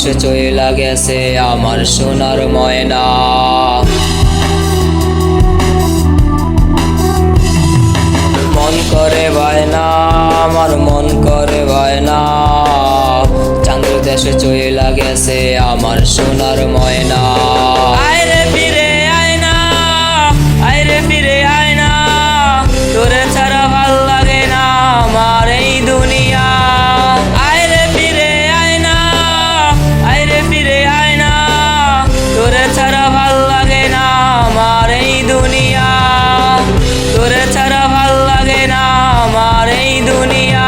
দেশে চইলা গেছে আমার সোনার ময়না। মন করে বায়না, আমার মন করে বায়না, চাঁদের দেশে চইলা গেছে আমার সোনার ময়না। আইরে ফিরে আয়না, আইরে ফিরে আয়না, তোরে ছাড়া ভাল লাগে না আমার এই দুনিয়া। আইরে ফিরে আয়না, আইরে ফিরে আয়না, তোরে ছাড়া ভাল লাগে না আমার এই দুনিয়া, তোরে ছাড়া ভাল লাগে না আমার এই দুনিয়া।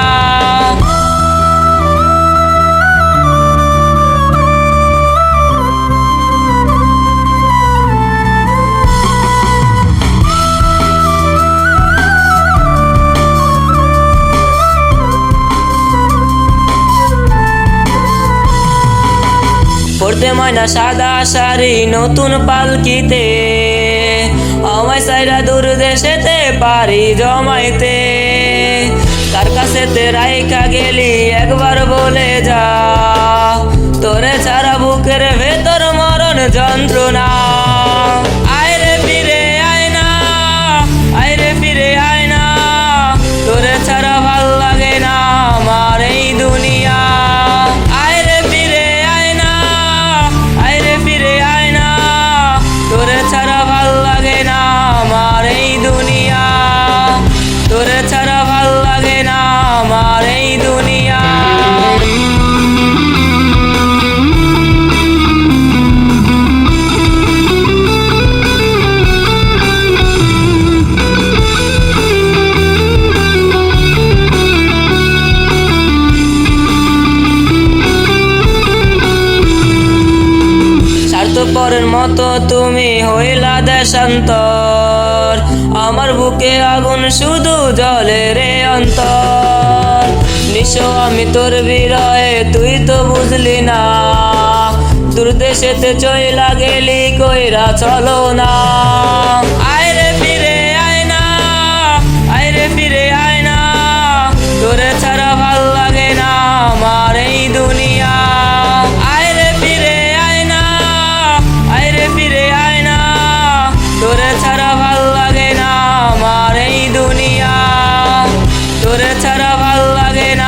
পড়তে ময়না সাদা শাড়ি নতুন পালকিতে, আমায় সাইরা দূর দেশেতে পারি জমাইতে। কার কাছেতে রাইখা গেলি একবার বলে যা, তোরে ছাড়া বুকের ভেতর মরণ যন্ত্রণা। আইরে ফিরে আয়না, আইরে ফিরে আয়না, তোরে ছাড়া ভাল লাগে না আমার এই দুনিয়া। আইরে ফিরে আয়না, আইরে ফিরে আয়না, তোরে ছাড়া ভাল লাগে না আমার এই দুনিয়া, তোরে ছাড়া ভাল লাগে না আমার এই দুনিয়া। স্বার্থপরের মতো তুমি হইলা দেশান্তর, আমার বুকে আগুন শুধু জ্বলে রে অন্তর। নিশো আমি তোর বিরহে তুই তো বুঝলি না, দূর দেশেতে চইলা গেলি কইরা চলো না। আইরে ফিরে আয়না, আইরে ফিরে আয়না, তোরে ছাড়া ভাল লাগে না আমার এই দুনিয়া। আইরে ফিরে আয়না, আইরে ফিরে আয়না, তোরে ছাড়া ভাল লাগে না আমার এই দুনিয়া, তোরে ছাড়া ভাল লাগে না